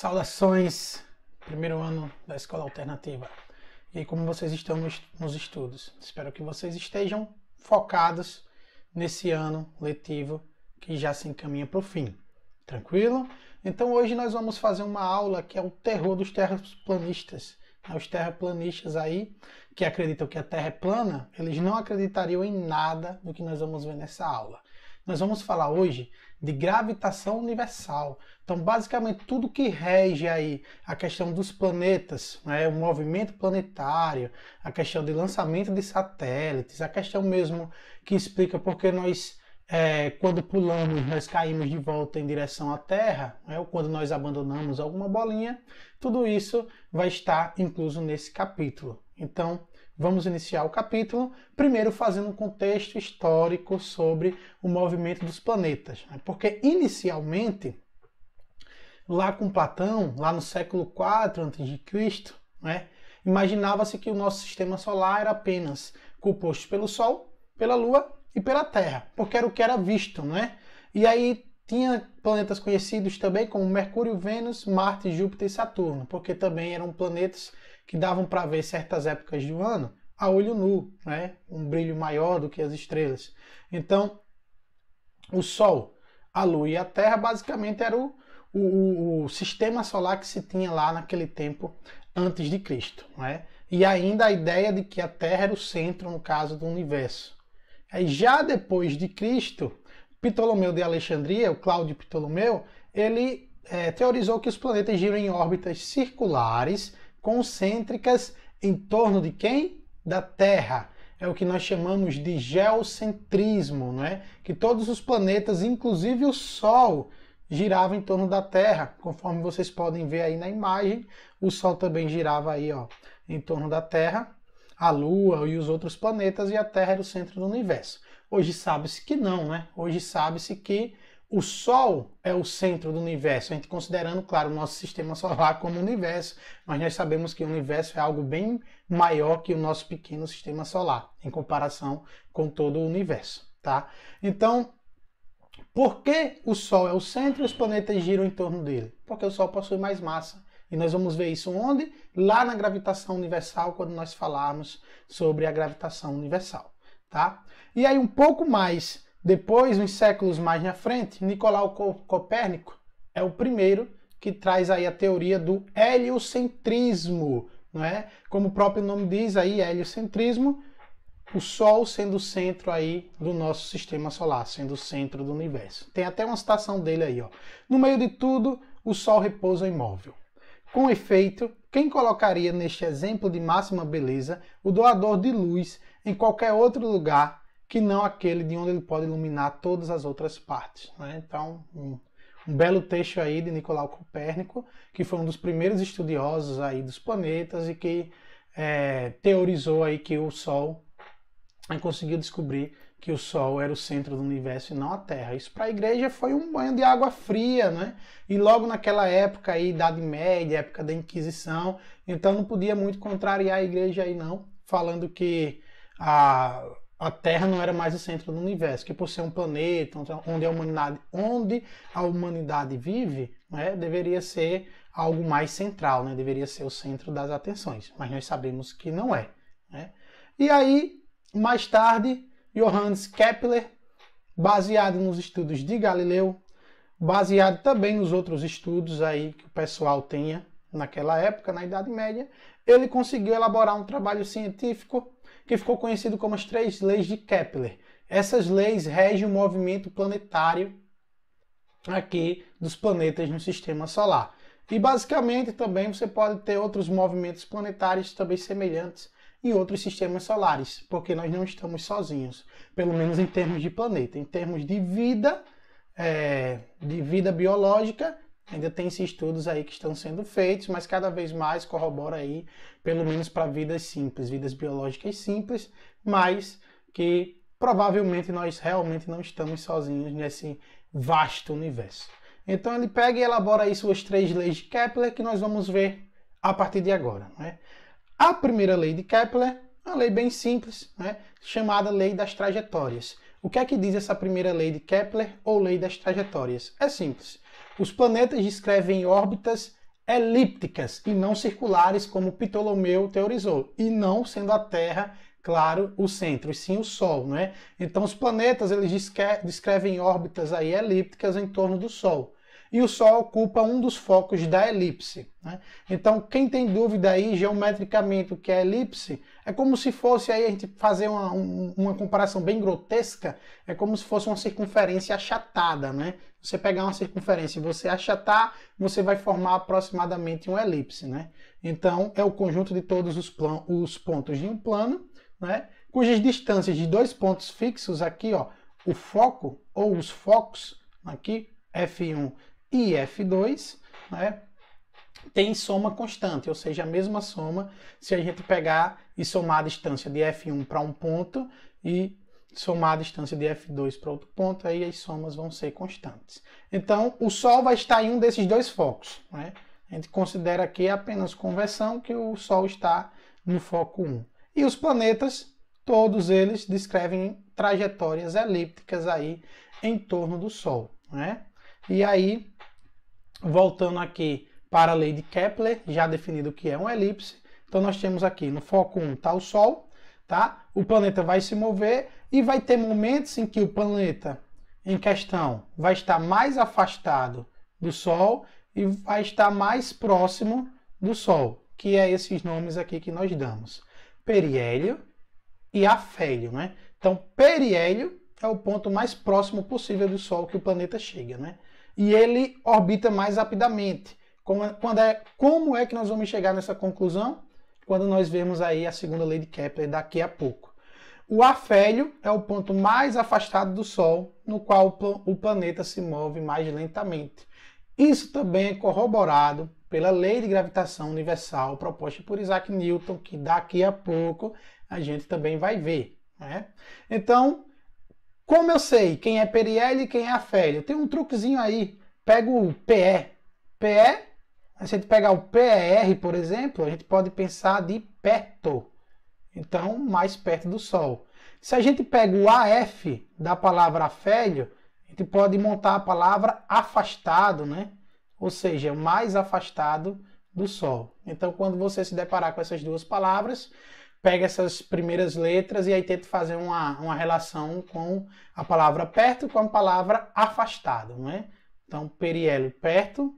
Saudações, primeiro ano da Escola Alternativa. E aí, como vocês estão nos estudos? Espero que vocês estejam focados nesse ano letivo que já se encaminha para o fim. Tranquilo? Então hoje nós vamos fazer uma aula que é o terror dos terraplanistas. Os terraplanistas aí, que acreditam que a Terra é plana, eles não acreditariam em nada do que nós vamos ver nessa aula. Nós vamos falar hoje de gravitação universal. Então, basicamente, tudo que rege aí a questão dos planetas, né, o movimento planetário, a questão de lançamento de satélites, a questão mesmo que explica porque nós, quando pulamos, nós caímos de volta em direção à Terra, né, ou quando nós abandonamos alguma bolinha, tudo isso vai estar incluso nesse capítulo. Então, vamos iniciar o capítulo, primeiro fazendo um contexto histórico sobre o movimento dos planetas. Porque, inicialmente, lá com Platão, lá no século IV a.C., né, imaginava-se que o nosso sistema solar era apenas composto pelo Sol, pela Lua e pela Terra, porque era o que era visto, né? E aí tinha planetas conhecidos também como Mercúrio, Vênus, Marte, Júpiter e Saturno, porque também eram planetas que davam para ver certas épocas do ano a olho nu, né? Um brilho maior do que as estrelas. Então, o Sol, a Lua e a Terra basicamente era o sistema solar que se tinha lá naquele tempo antes de Cristo, né? E ainda a ideia de que a Terra era o centro, no caso, do universo. Aí, já depois de Cristo, Ptolomeu de Alexandria, o Cláudio Ptolomeu, ele teorizou que os planetas giram em órbitas circulares, concêntricas, em torno de quem? Da Terra. É o que nós chamamos de geocentrismo, não é? Que todos os planetas, inclusive o Sol, giravam em torno da Terra. Conforme vocês podem ver aí na imagem, o Sol também girava aí, ó, em torno da Terra, a Lua e os outros planetas, e a Terra era o centro do universo. Hoje sabe-se que não, né? Hoje sabe-se que o Sol é o centro do universo, a gente considerando, claro, o nosso sistema solar como universo, mas nós sabemos que o universo é algo bem maior que o nosso pequeno sistema solar, em comparação com todo o universo, tá? Então, por que o Sol é o centro e os planetas giram em torno dele? Porque o Sol possui mais massa. E nós vamos ver isso onde? Lá na gravitação universal, quando nós falarmos sobre a gravitação universal, tá? E aí um pouco mais depois, uns séculos mais na frente, Nicolau Copérnico é o primeiro que traz aí a teoria do heliocentrismo, não é? Como o próprio nome diz aí, heliocentrismo, o Sol sendo o centro aí do nosso sistema solar, sendo o centro do universo. Tem até uma citação dele aí, ó. No meio de tudo, o Sol repousa imóvel. Com efeito, quem colocaria neste exemplo de máxima beleza o doador de luz em qualquer outro lugar que não aquele de onde ele pode iluminar todas as outras partes, né? Então, um belo texto aí de Nicolau Copérnico, que foi um dos primeiros estudiosos aí dos planetas e que teorizou aí que o Sol, conseguiu descobrir que o Sol era o centro do universo e não a Terra. Isso para a igreja foi um banho de água fria, né? E logo naquela época aí, Idade Média, época da Inquisição, então não podia muito contrariar a igreja aí não, falando que a Terra não era mais o centro do universo, que por ser um planeta onde a humanidade vive, né, deveria ser algo mais central, né, deveria ser o centro das atenções. Mas nós sabemos que não é, né? E aí, mais tarde, Johannes Kepler, baseado nos estudos de Galileu, baseado também nos outros estudos aí que o pessoal tinha naquela época, na Idade Média, ele conseguiu elaborar um trabalho científico que ficou conhecido como as 3 leis de Kepler. Essas leis regem o movimento planetário aqui dos planetas no sistema solar. E basicamente também você pode ter outros movimentos planetários também semelhantes em outros sistemas solares, porque nós não estamos sozinhos, pelo menos em termos de planeta. Em termos de vida biológica, ainda tem esses estudos aí que estão sendo feitos, mas cada vez mais corrobora aí, pelo menos para vidas simples, vidas biológicas simples, mas que provavelmente nós realmente não estamos sozinhos nesse vasto universo. Então ele pega e elabora aí suas 3 leis de Kepler, que nós vamos ver a partir de agora, né? A primeira lei de Kepler é uma lei bem simples, né, chamada lei das trajetórias. O que é que diz essa primeira lei de Kepler ou lei das trajetórias? É simples. Os planetas descrevem órbitas elípticas e não circulares, como Ptolomeu teorizou, e não sendo a Terra, claro, o centro, e sim o Sol, né? Então os planetas eles descrevem órbitas aí elípticas em torno do Sol. E o Sol ocupa um dos focos da elipse, né? Então, quem tem dúvida aí, geometricamente, o que é elipse, é como se fosse aí a gente fazer uma comparação bem grotesca, é como se fosse uma circunferência achatada, né? Você pegar uma circunferência e você achatar, você vai formar aproximadamente uma elipse, né? Então, é o conjunto de todos os pontos de um plano, né? Cujas distâncias de dois pontos fixos aqui, ó, o foco ou os focos, aqui, F1 e F2, né, tem soma constante, ou seja, a mesma soma se a gente pegar e somar a distância de F1 para um ponto e somar a distância de F2 para outro ponto, aí as somas vão ser constantes. Então, o Sol vai estar em um desses dois focos, né? A gente considera aqui apenas conversão que o Sol está no foco 1. E os planetas, todos eles descrevem trajetórias elípticas aí em torno do Sol, né? E aí, voltando aqui para a lei de Kepler, já definido o que é uma elipse. Então nós temos aqui no foco 1 está o Sol, tá? O planeta vai se mover e vai ter momentos em que o planeta em questão vai estar mais afastado do Sol e vai estar mais próximo do Sol, que é esses nomes aqui que nós damos. Periélio e afélio, né? Então, periélio é o ponto mais próximo possível do Sol que o planeta chega, né? E ele orbita mais rapidamente. Como é que nós vamos chegar nessa conclusão? Quando nós vemos aí a segunda lei de Kepler daqui a pouco. O afélio é o ponto mais afastado do Sol, no qual o planeta se move mais lentamente. Isso também é corroborado pela lei de gravitação universal proposta por Isaac Newton, que daqui a pouco a gente também vai ver, né? Então, como eu sei quem é periélio e quem é afélio? Tem um truquezinho aí. Pega o PE. PE, se a gente pegar o PER, por exemplo, a gente pode pensar de perto. Então, mais perto do Sol. Se a gente pega o AF da palavra afélio, a gente pode montar a palavra afastado, né? Ou seja, mais afastado do Sol. Então, quando você se deparar com essas duas palavras, pega essas primeiras letras e aí tenta fazer uma relação com a palavra perto com a palavra afastado, né? Então, periélio perto,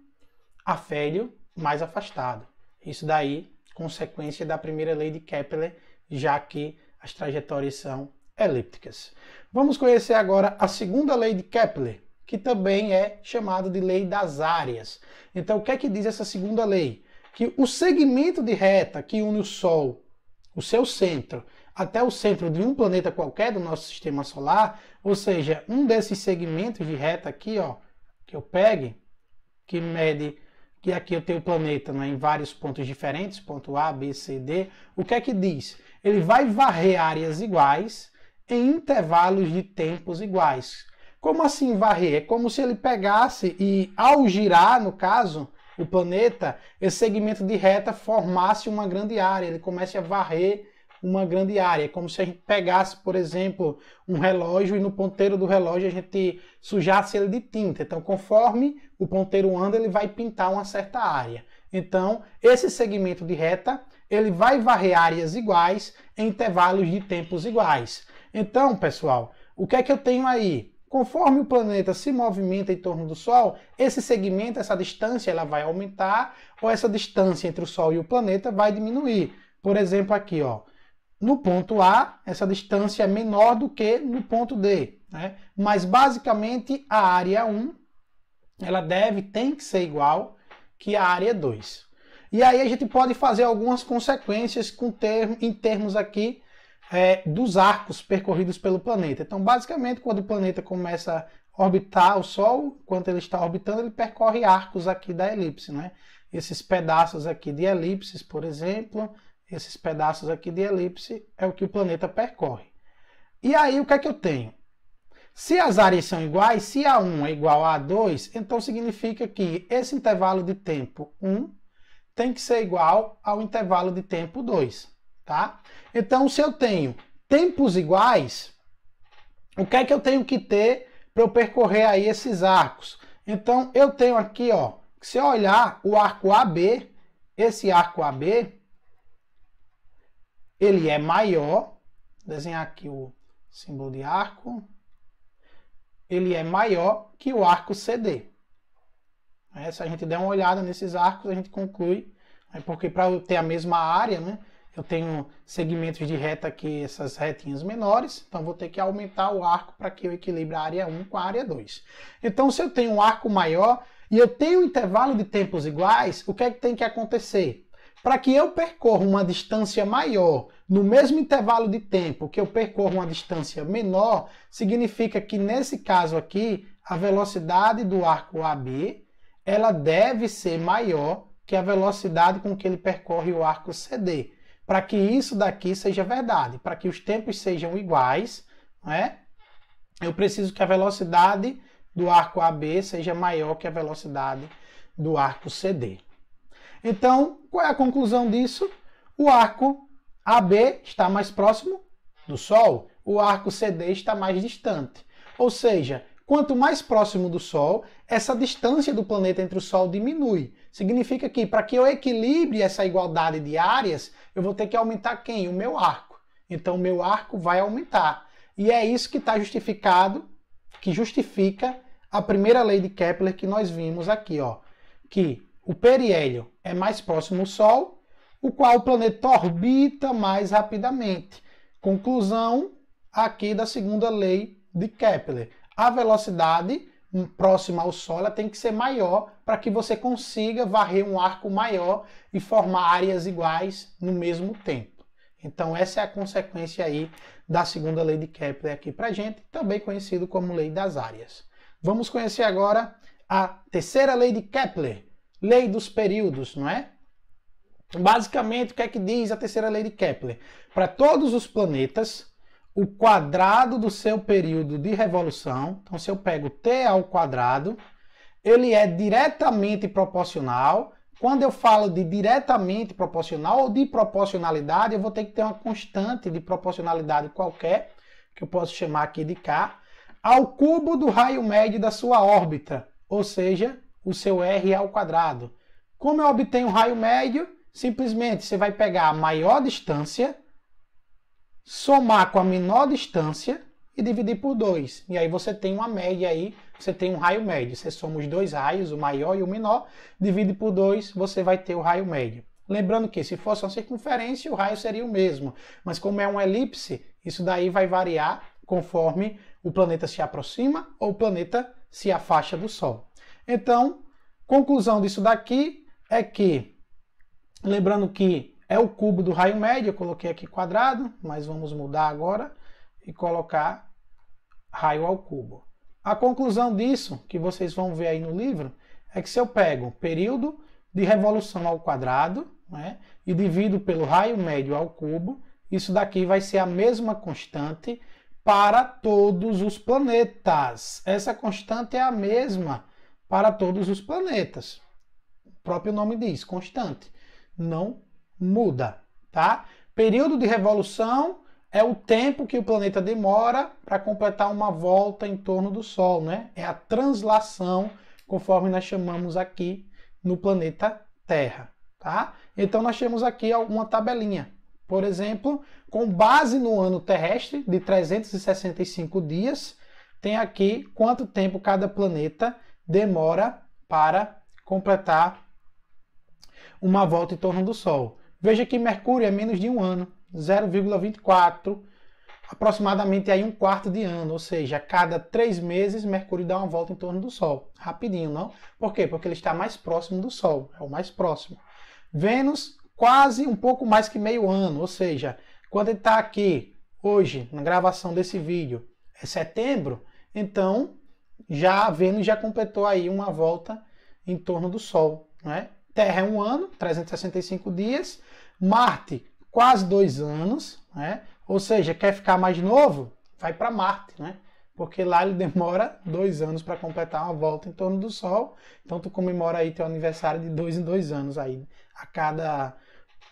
afélio mais afastado. Isso daí, consequência da primeira lei de Kepler, já que as trajetórias são elípticas. Vamos conhecer agora a segunda lei de Kepler, que também é chamada de lei das áreas. Então, o que é que diz essa segunda lei? Que o segmento de reta que une o Sol, o seu centro, até o centro de um planeta qualquer do nosso sistema solar, ou seja, um desses segmentos de reta aqui, ó, que eu pegue, que mede, que aqui eu tenho o planeta, né, em vários pontos diferentes, ponto A, B, C, D, o que é que diz? Ele vai varrer áreas iguais em intervalos de tempos iguais. Como assim varrer? É como se ele pegasse e, ao girar, no caso, o planeta, esse segmento de reta formasse uma grande área, ele começa a varrer uma grande área. É como se a gente pegasse, por exemplo, um relógio e no ponteiro do relógio a gente sujasse ele de tinta. Então, conforme o ponteiro anda, ele vai pintar uma certa área. Então, esse segmento de reta, ele vai varrer áreas iguais em intervalos de tempos iguais. Então, pessoal, o que é que eu tenho aí? Conforme o planeta se movimenta em torno do Sol, esse segmento, essa distância, ela vai aumentar ou essa distância entre o Sol e o planeta vai diminuir. Por exemplo, aqui, ó, no ponto A, essa distância é menor do que no ponto D, né? Mas basicamente a área 1, ela tem que ser igual que a área 2. E aí a gente pode fazer algumas consequências em termos aqui dos arcos percorridos pelo planeta. Então, basicamente, quando o planeta começa a orbitar o Sol, enquanto ele está orbitando, ele percorre arcos aqui da elipse, né? Esses pedaços aqui de elipses, por exemplo, esses pedaços aqui de elipse é o que o planeta percorre. E aí, o que é que eu tenho? Se as áreas são iguais, se A1 é igual a A2, então significa que esse intervalo de tempo 1 tem que ser igual ao intervalo de tempo 2. Tá? Então, se eu tenho tempos iguais, o que é que eu tenho que ter para eu percorrer aí esses arcos? Então, eu tenho aqui, ó, Se eu olhar o arco AB, esse arco AB, ele é maior, vou desenhar aqui o símbolo de arco, ele é maior que o arco CD. Se a gente der uma olhada nesses arcos, a gente conclui, porque para eu ter a mesma área, né, eu tenho segmentos de reta aqui, essas retinhas menores, então vou ter que aumentar o arco para que eu equilibre a área 1 com a área 2. Então, se eu tenho um arco maior e eu tenho um intervalo de tempos iguais, o que é que tem que acontecer? Para que eu percorra uma distância maior no mesmo intervalo de tempo que eu percorra uma distância menor, significa que nesse caso aqui, a velocidade do arco AB, ela deve ser maior que a velocidade com que ele percorre o arco CD. Para que isso daqui seja verdade, para que os tempos sejam iguais, né, eu preciso que a velocidade do arco AB seja maior que a velocidade do arco CD. Então, qual é a conclusão disso? O arco AB está mais próximo do Sol, o arco CD está mais distante. Ou seja, quanto mais próximo do Sol, essa distância do planeta entre o Sol diminui. Significa que para que eu equilibre essa igualdade de áreas, eu vou ter que aumentar quem? O meu arco. Então, o meu arco vai aumentar. E é isso que está justificado, que justifica a primeira lei de Kepler que nós vimos aqui, ó, que o periélio é mais próximo ao Sol, o qual o planeta orbita mais rapidamente. Conclusão aqui da segunda lei de Kepler. A velocidade próxima ao Sol ela tem que ser maior para que você consiga varrer um arco maior e formar áreas iguais no mesmo tempo. Então essa é a consequência aí da segunda lei de Kepler aqui para a gente, também conhecido como lei das áreas. Vamos conhecer agora a terceira lei de Kepler, lei dos períodos, não é? Basicamente, o que é que diz a terceira lei de Kepler? Para todos os planetas, o quadrado do seu período de revolução, então se eu pego t ao quadrado, ele é diretamente proporcional. Quando eu falo de diretamente proporcional ou de proporcionalidade, eu vou ter que ter uma constante de proporcionalidade qualquer, que eu posso chamar aqui de K, ao cubo do raio médio da sua órbita, ou seja, o seu r ao quadrado. Como eu obtenho o raio médio? Simplesmente você vai pegar a maior distância, somar com a menor distância e dividir por 2. E aí você tem uma média aí, você tem um raio médio. Você soma os dois raios, o maior e o menor, divide por 2, você vai ter o raio médio. Lembrando que se fosse uma circunferência, o raio seria o mesmo. Mas como é uma elipse, isso daí vai variar conforme o planeta se aproxima ou o planeta se afasta do Sol. Então, conclusão disso daqui é que, lembrando que é o cubo do raio médio, eu coloquei aqui quadrado, mas vamos mudar agora e colocar raio ao cubo. A conclusão disso, que vocês vão ver aí no livro, é que se eu pego período de revolução ao quadrado, né, e divido pelo raio médio ao cubo, isso daqui vai ser a mesma constante para todos os planetas. Essa constante é a mesma para todos os planetas. O próprio nome diz, constante. Não muda, tá? Período de revolução é o tempo que o planeta demora para completar uma volta em torno do Sol, né? É a translação, conforme nós chamamos aqui no planeta Terra, tá? Então nós temos aqui uma tabelinha. Por exemplo, com base no ano terrestre de 365 dias, tem aqui quanto tempo cada planeta demora para completar uma volta em torno do Sol. Veja que Mercúrio é menos de um ano, 0,24, aproximadamente aí um quarto de ano, ou seja, a cada 3 meses Mercúrio dá uma volta em torno do Sol. Rapidinho, não? Por quê? Porque ele está mais próximo do Sol, é o mais próximo. Vênus, quase um pouco mais que meio ano, ou seja, quando ele está aqui, hoje, na gravação desse vídeo, é setembro, então já a Vênus já completou aí uma volta em torno do Sol, né? Terra é um ano, 365 dias, Marte, quase 2 anos, né? Ou seja, quer ficar mais novo? Vai para Marte, né? Porque lá ele demora 2 anos para completar uma volta em torno do Sol. Então tu comemora aí teu aniversário de 2 em 2 anos aí, a cada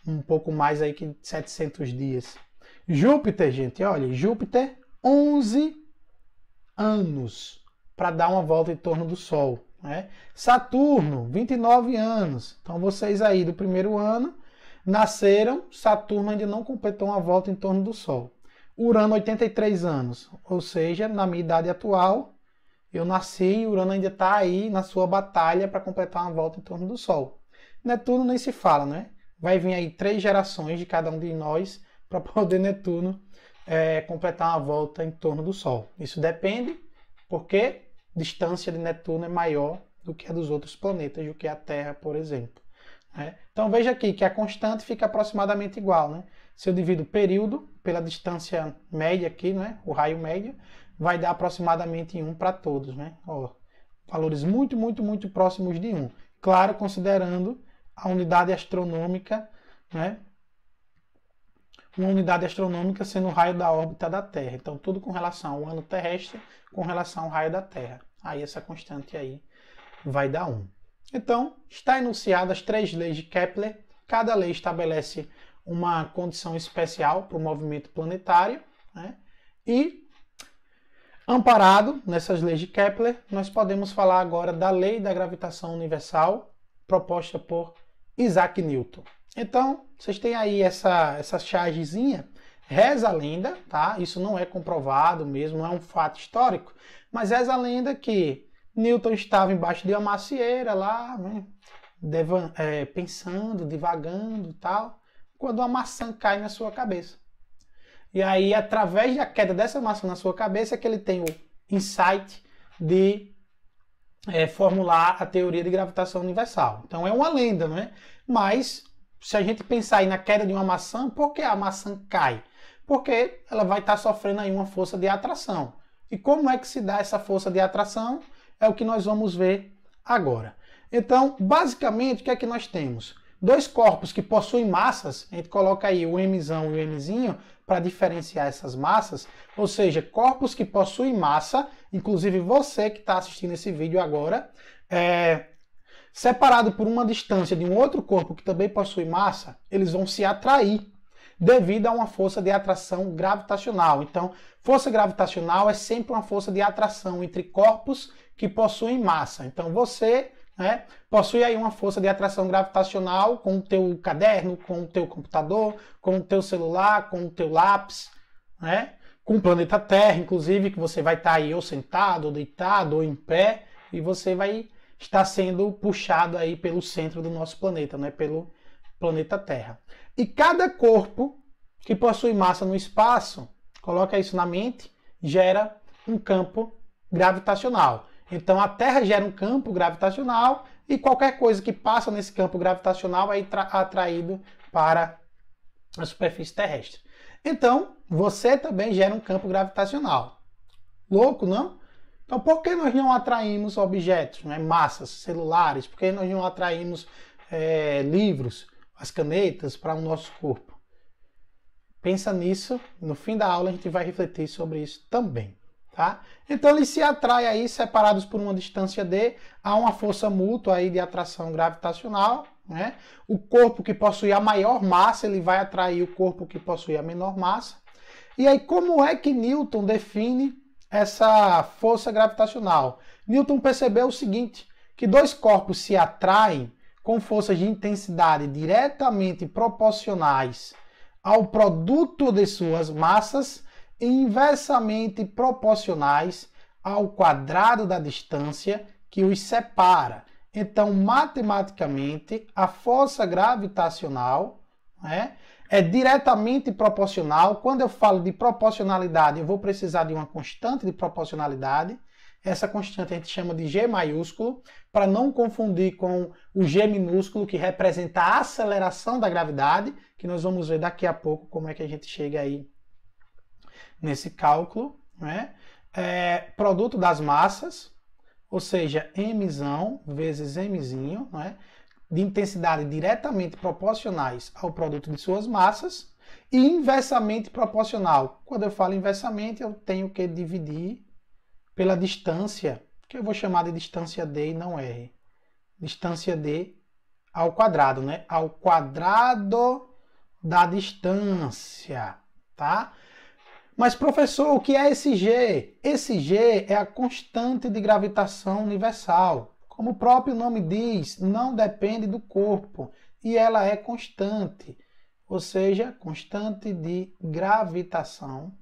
um pouco mais aí que 700 dias. Júpiter, gente, olha, Júpiter 11 anos para dar uma volta em torno do Sol, né? Saturno, 29 anos. Então vocês aí do primeiro ano nasceram, Saturno ainda não completou uma volta em torno do Sol. Urano, 83 anos, ou seja, na minha idade atual, eu nasci e Urano ainda está aí na sua batalha para completar uma volta em torno do Sol. Netuno nem se fala, né? Vai vir aí 3 gerações de cada um de nós para poder Netuno completar uma volta em torno do Sol. Isso depende porque a distância de Netuno é maior do que a dos outros planetas, do que a Terra, por exemplo. Né? Então veja aqui que a constante fica aproximadamente igual. Né? Se eu divido o período pela distância média aqui, né? O raio médio, vai dar aproximadamente 1 para todos. Né? Ó, valores muito, muito, muito próximos de 1. Claro, considerando a unidade astronômica, né? Uma unidade astronômica sendo o raio da órbita da Terra. Então, tudo com relação ao ano terrestre, com relação ao raio da Terra. Aí, essa constante aí vai dar 1. Então, está enunciadas 3 leis de Kepler. Cada lei estabelece uma condição especial para o movimento planetário. Né? E, amparado nessas leis de Kepler, nós podemos falar agora da lei da gravitação universal, proposta por Isaac Newton. Então, vocês têm aí essa chargezinha, reza a lenda, tá? Isso não é comprovado mesmo, não é um fato histórico, mas reza a lenda que Newton estava embaixo de uma macieira lá, né? Pensando, divagando e tal, quando uma maçã cai na sua cabeça. E aí, através da queda dessa maçã na sua cabeça, é que ele tem o insight de formular a teoria de gravitação universal. Então, é uma lenda, né? Mas se a gente pensar aí na queda de uma maçã, por que a maçã cai? Porque ela vai estar sofrendo aí uma força de atração. E como é que se dá essa força de atração? É o que nós vamos ver agora. Então, basicamente, o que é que nós temos? 2 corpos que possuem massas, a gente coloca aí o Mzão e o Mzinho para diferenciar essas massas, ou seja, corpos que possuem massa, inclusive você que está assistindo esse vídeo agora, separado por uma distância de um outro corpo que também possui massa, eles vão se atrair devido a uma força de atração gravitacional. Então, força gravitacional é sempre uma força de atração entre corpos que possuem massa. Então, você, né, possui aí uma força de atração gravitacional com o teu caderno, com o teu computador, com o teu celular, com o teu lápis, né, com o planeta Terra, inclusive, que você vai estar aí ou sentado, ou deitado, ou em pé, e você vai está sendo puxado aí pelo centro do nosso planeta, né? Pelo planeta Terra. E cada corpo que possui massa no espaço, coloca isso na mente, gera um campo gravitacional. Então a Terra gera um campo gravitacional e qualquer coisa que passa nesse campo gravitacional é atraído para a superfície terrestre. Então você também gera um campo gravitacional. Louco, não? Então, por que nós não atraímos objetos, né, massas, celulares? Por que nós não atraímos livros, as canetas para o nosso corpo? Pensa nisso, no fim da aula a gente vai refletir sobre isso também. Tá? Então, eles se atraem aí, separados por uma distância d, há uma força mútua aí de atração gravitacional. Né? O corpo que possui a maior massa, ele vai atrair o corpo que possui a menor massa. E aí, como é que Newton define essa força gravitacional? Newton percebeu o seguinte, que 2 corpos se atraem com forças de intensidade diretamente proporcionais ao produto de suas massas e inversamente proporcionais ao quadrado da distância que os separa. Então, matematicamente, a força gravitacional, né, é diretamente proporcional. Quando eu falo de proporcionalidade, eu vou precisar de uma constante de proporcionalidade. Essa constante a gente chama de G maiúsculo, para não confundir com o G minúsculo, que representa a aceleração da gravidade, que nós vamos ver daqui a pouco como é que a gente chega aí nesse cálculo. Né? Produto das massas, ou seja, Mzão vezes Mzinho, né? De intensidade diretamente proporcionais ao produto de suas massas e inversamente proporcional. Quando eu falo inversamente, eu tenho que dividir pela distância, que eu vou chamar de distância d e não r. Distância d ao quadrado, né? Ao quadrado da distância, tá? Mas, professor, o que é esse G? Esse G é a constante de gravitação universal. como o próprio nome diz, não depende do corpo e ela é constante, ou seja, constante de gravitação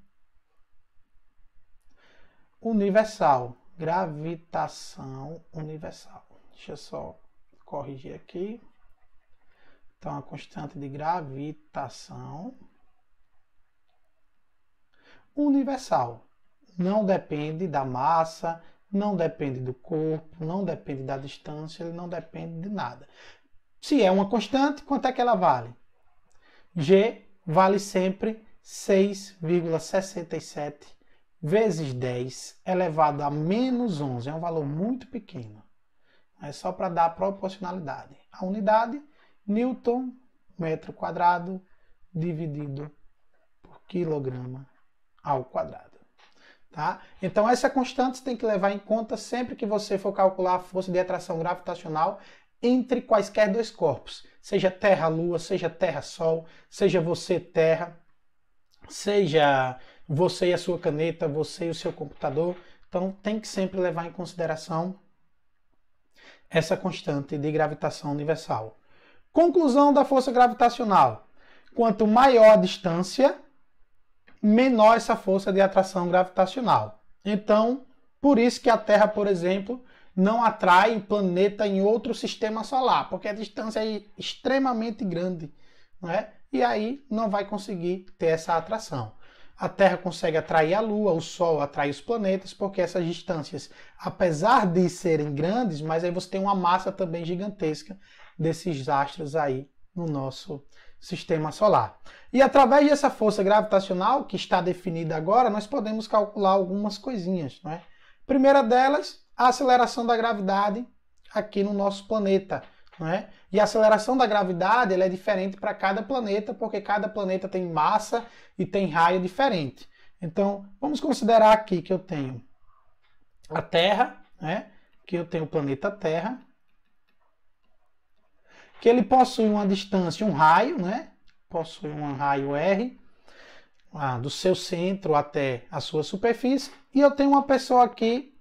universal. Gravitação universal. Deixa eu só corrigir aqui. Então, a constante de gravitação universal. Não depende da massa, não depende do corpo, não depende da distância, ele não depende de nada. Se é uma constante, quanto é que ela vale? G vale sempre 6,67 vezes 10 elevado a menos 11. É um valor muito pequeno. É só para dar proporcionalidade. A unidade, Newton, metro quadrado, dividido por quilograma ao quadrado. Tá? Então essa constante você tem que levar em conta sempre que você for calcular a força de atração gravitacional entre quaisquer dois corpos. Seja Terra-Lua, seja Terra-Sol, seja você Terra, seja você e a sua caneta, você e o seu computador. Então tem que sempre levar em consideração essa constante de gravitação universal. Conclusão da força gravitacional. Quanto maior a distância, menor essa força de atração gravitacional. Então, por isso que a Terra, por exemplo, não atrai um planeta em outro sistema solar, porque a distância é extremamente grande, não é? E aí não vai conseguir ter essa atração. A Terra consegue atrair a Lua, o Sol atrai os planetas, porque essas distâncias, apesar de serem grandes, mas aí você tem uma massa também gigantesca desses astros aí no nosso sistema solar. E através dessa força gravitacional, que está definida agora, nós podemos calcular algumas coisinhas, não é? Primeira delas, a aceleração da gravidade aqui no nosso planeta, não é? E a aceleração da gravidade ela é diferente para cada planeta, porque cada planeta tem massa e tem raio diferente. Então, vamos considerar aqui que eu tenho a Terra, né? Que eu tenho o planeta Terra, que ele possui uma distância, um raio, né? Possui um raio R, do seu centro até a sua superfície, e eu tenho uma pessoa aqui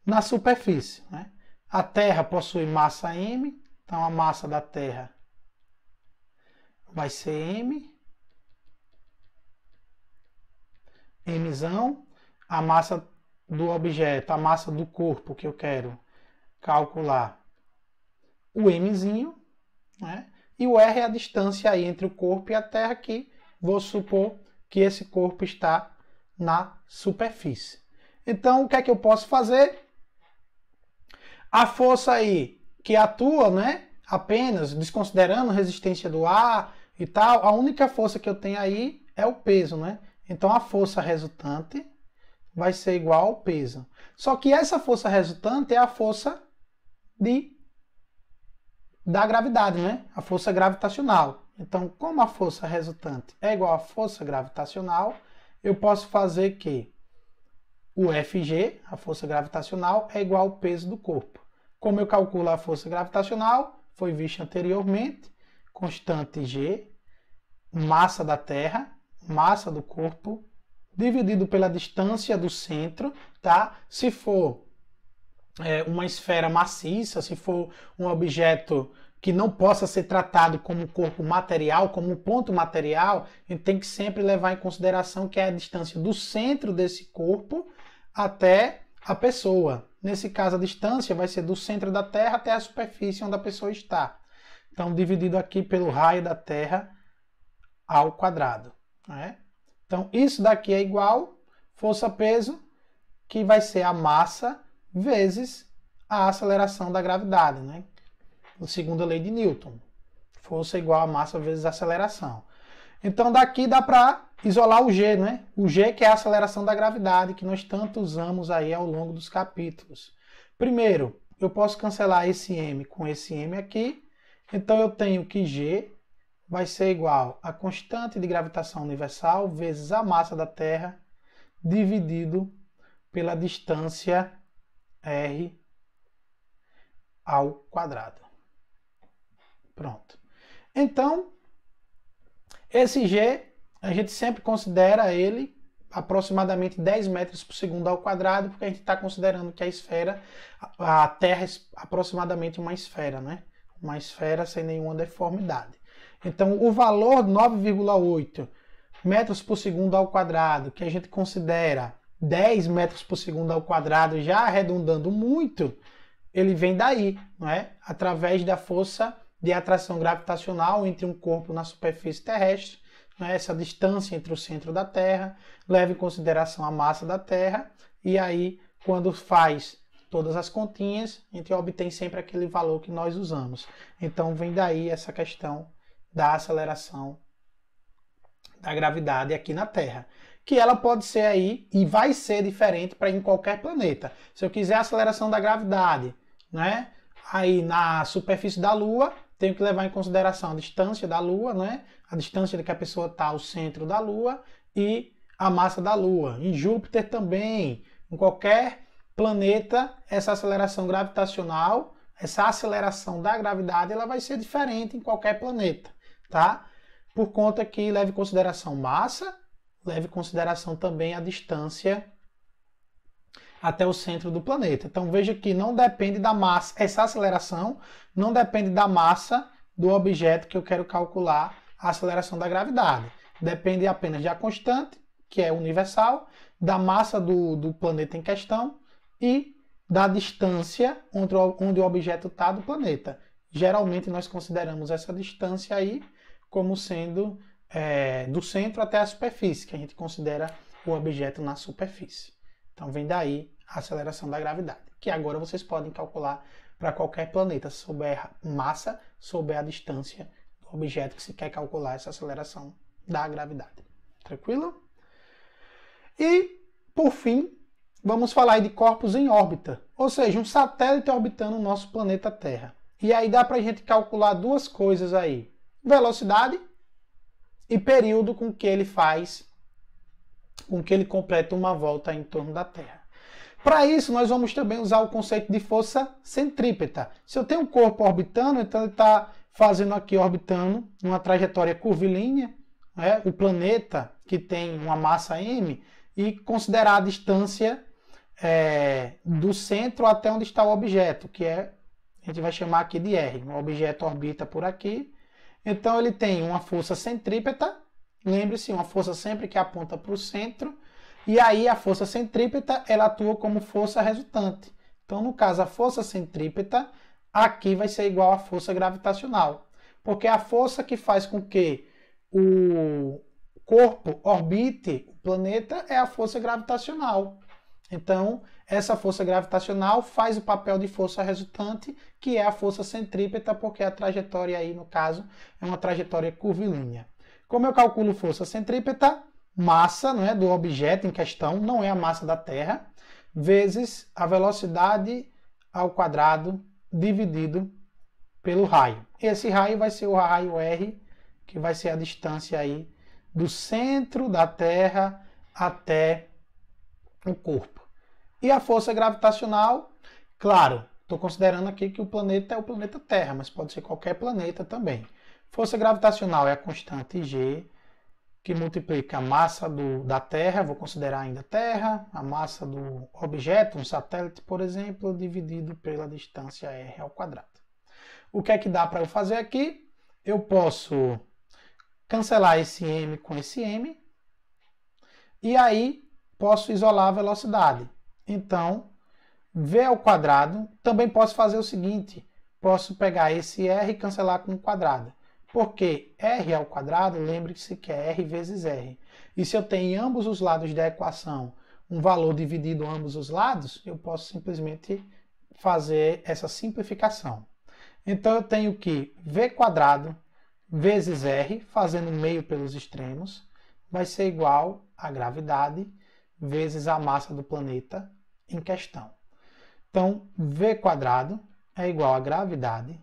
na superfície, né? A Terra possui massa M, então a massa da Terra vai ser M, Mzão, a massa do objeto, a massa do corpo que eu quero calcular, o Mzinho, né? E o R é a distância aí entre o corpo e a Terra, que vou supor que esse corpo está na superfície. Então, o que é que eu posso fazer? A força aí que atua, né, apenas desconsiderando a resistência do ar e tal, a única força que eu tenho aí é o peso, né? Então, a força resultante vai ser igual ao peso. Só que essa força resultante é a força da gravidade, né? A força gravitacional. Então, como a força resultante é igual à força gravitacional, eu posso fazer que o Fg, a força gravitacional, é igual ao peso do corpo. Como eu calculo a força gravitacional, foi visto anteriormente, constante G, massa da Terra, massa do corpo, dividido pela distância do centro, tá? Se for uma esfera maciça, se for um objeto que não possa ser tratado como corpo material, como um ponto material, a gente tem que sempre levar em consideração que é a distância do centro desse corpo até a pessoa. Nesse caso, a distância vai ser do centro da Terra até a superfície onde a pessoa está. Então, dividido aqui pelo raio da Terra ao quadrado, né? Então, isso daqui é igual força-peso, que vai ser a massa vezes a aceleração da gravidade, né? Segundo a lei de Newton. Força igual a massa vezes a aceleração. Então daqui dá para isolar o G, né? O G que é a aceleração da gravidade, que nós tanto usamos aí ao longo dos capítulos. Primeiro, eu posso cancelar esse M com esse M aqui. Então eu tenho que G vai ser igual a constante de gravitação universal vezes a massa da Terra dividido pela distância R ao quadrado. Pronto. Então, esse G, a gente sempre considera ele aproximadamente 10 metros por segundo ao quadrado, porque a gente está considerando que a Terra é aproximadamente uma esfera, né? Uma esfera sem nenhuma deformidade. Então, o valor 9,8 metros por segundo ao quadrado, que a gente considera 10 metros por segundo ao quadrado, já arredondando muito, ele vem daí, não é? Através da força de atração gravitacional entre um corpo na superfície terrestre, não é? Essa distância entre o centro da Terra, leva em consideração a massa da Terra, e aí, quando faz todas as continhas, a gente obtém sempre aquele valor que nós usamos. Então, vem daí essa questão da aceleração da gravidade aqui na Terra, que ela pode ser aí e vai ser diferente para em qualquer planeta. Se eu quiser a aceleração da gravidade, né, aí na superfície da Lua, tenho que levar em consideração a distância da Lua, né, a distância de que a pessoa está ao centro da Lua e a massa da Lua. Em Júpiter também, em qualquer planeta, essa aceleração gravitacional, essa aceleração da gravidade, ela vai ser diferente em qualquer planeta, tá? Por conta que leva em consideração massa, leva em consideração também a distância até o centro do planeta. Então veja que não depende da massa, essa aceleração não depende da massa do objeto que eu quero calcular a aceleração da gravidade. Depende apenas da constante, que é universal, da massa do planeta em questão e da distância onde o objeto está do planeta. Geralmente nós consideramos essa distância aí como sendo do centro até a superfície, que a gente considera o objeto na superfície. Então vem daí a aceleração da gravidade, que agora vocês podem calcular para qualquer planeta, se souber a massa, souber a distância do objeto que se quer calcular essa aceleração da gravidade. Tranquilo? E, por fim, vamos falar aí de corpos em órbita, ou seja, um satélite orbitando o nosso planeta Terra. E aí dá para a gente calcular duas coisas aí: velocidade e período com que ele completa uma volta em torno da Terra. Para isso, nós vamos também usar o conceito de força centrípeta. Se eu tenho um corpo orbitando, então ele está fazendo aqui, orbitando, numa trajetória curvilínea, né, o planeta que tem uma massa m, e considerar a distância do centro até onde está o objeto, que a gente vai chamar aqui de R. O objeto orbita por aqui. Então ele tem uma força centrípeta, lembre-se, uma força sempre que aponta para o centro, e aí a força centrípeta ela atua como força resultante. Então, no caso, a força centrípeta aqui vai ser igual à força gravitacional, porque a força que faz com que o corpo orbite o planeta é a força gravitacional. Então, essa força gravitacional faz o papel de força resultante, que é a força centrípeta, porque a trajetória aí, no caso, é uma trajetória curvilínea. Como eu calculo força centrípeta? Massa, não é, do objeto em questão, não é a massa da Terra, vezes a velocidade ao quadrado dividido pelo raio. Esse raio vai ser o raio R, que vai ser a distância aí do centro da Terra até o corpo. E a força gravitacional, claro, estou considerando aqui que o planeta é o planeta Terra, mas pode ser qualquer planeta também. Força gravitacional é a constante G, que multiplica a massa da Terra, vou considerar ainda Terra, a massa do objeto, um satélite, por exemplo, dividido pela distância R ao quadrado. O que é que dá para eu fazer aqui? Eu posso cancelar esse M com esse M, e aí posso isolar a velocidade. Então, V ao quadrado, também posso fazer o seguinte, posso pegar esse R e cancelar com o quadrado. Porque R ao quadrado, lembre-se que é R vezes R. E se eu tenho em ambos os lados da equação um valor dividido ambos os lados, eu posso simplesmente fazer essa simplificação. Então eu tenho que V quadrado vezes R, fazendo meio pelos extremos, vai ser igual a gravidade vezes a massa do planeta em questão. Então, V quadrado é igual a gravidade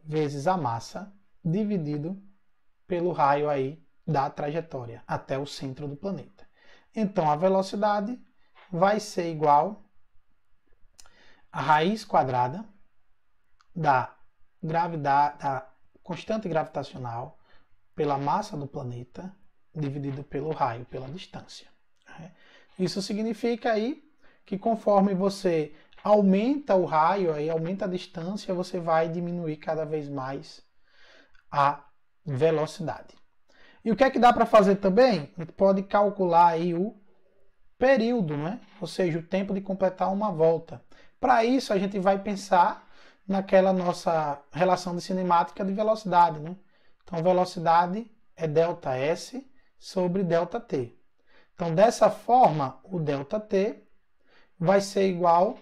vezes a massa dividido pelo raio aí da trajetória até o centro do planeta. Então, a velocidade vai ser igual a raiz quadrada da gravidade, da constante gravitacional pela massa do planeta dividido pelo raio, pela distância. Isso significa aí que conforme você aumenta o raio, aí aumenta a distância, você vai diminuir cada vez mais a velocidade. E o que é que dá para fazer também? A gente pode calcular aí o período, né? Ou seja, o tempo de completar uma volta. Para isso, a gente vai pensar naquela nossa relação de cinemática de velocidade, né? Então, velocidade é ΔS sobre ΔT. Então, dessa forma, o ΔT vai ser igual,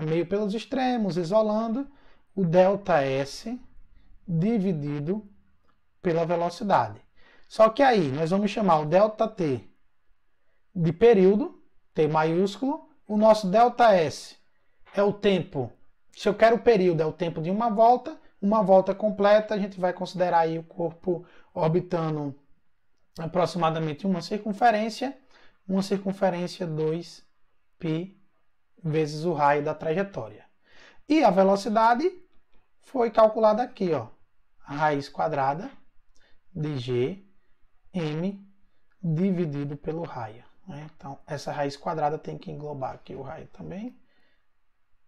meio pelos extremos, isolando, o ΔS dividido pela velocidade. Só que aí, nós vamos chamar o ΔT de período, T maiúsculo. O nosso ΔS é o tempo. Se eu quero o período, é o tempo de uma volta completa, a gente vai considerar aí o corpo orbitando aproximadamente uma circunferência 2π vezes o raio da trajetória. E a velocidade foi calculada aqui, ó, a raiz quadrada de Gm dividido pelo raio. Então, essa raiz quadrada tem que englobar aqui o raio também.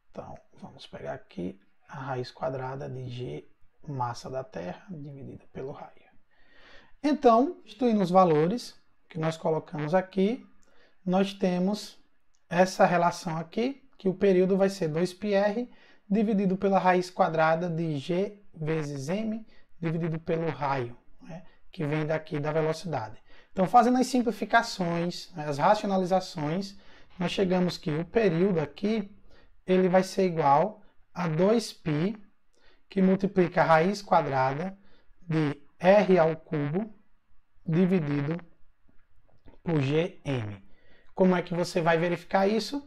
Então, vamos pegar aqui a raiz quadrada de G, massa da Terra, dividida pelo raio. Então, substituindo os valores que nós colocamos aqui, nós temos essa relação aqui, que o período vai ser 2πr dividido pela raiz quadrada de G vezes m dividido pelo raio, que vem daqui da velocidade. Então, fazendo as simplificações, as racionalizações, nós chegamos que o período aqui, ele vai ser igual a 2π, que multiplica a raiz quadrada de r ao cubo dividido por Gm. Como é que você vai verificar isso?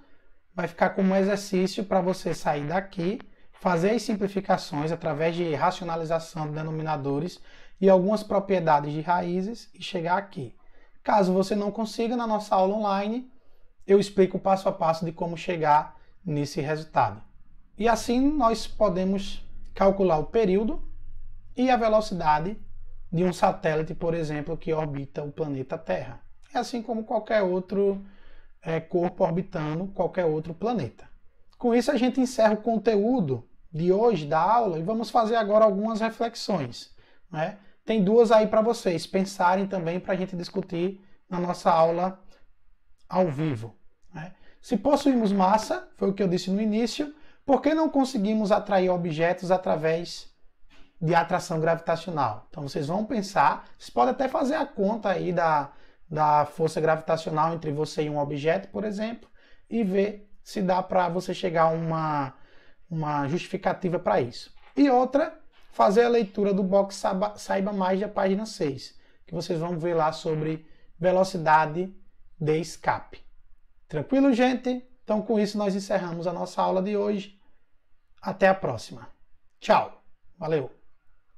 Vai ficar como exercício para você sair daqui, fazer as simplificações através de racionalização de denominadores e algumas propriedades de raízes e chegar aqui. Caso você não consiga, na nossa aula online, eu explico o passo a passo de como chegar nesse resultado. E assim nós podemos calcular o período e a velocidade de um satélite, por exemplo, que orbita o planeta Terra. É assim como qualquer outro corpo orbitando qualquer outro planeta. Com isso a gente encerra o conteúdo de hoje da aula e vamos fazer agora algumas reflexões, Tem duas aí para vocês pensarem também para a gente discutir na nossa aula ao vivo. Se possuímos massa, foi o que eu disse no início, por que não conseguimos atrair objetos através de atração gravitacional? Então vocês vão pensar, vocês podem até fazer a conta aí da força gravitacional entre você e um objeto, por exemplo, e ver se dá para você chegar a uma justificativa para isso. E outra, fazer a leitura do box Saiba Mais da página 6, que vocês vão ver lá sobre velocidade de escape. Tranquilo, gente? Então, com isso, nós encerramos a nossa aula de hoje. Até a próxima. Tchau. Valeu.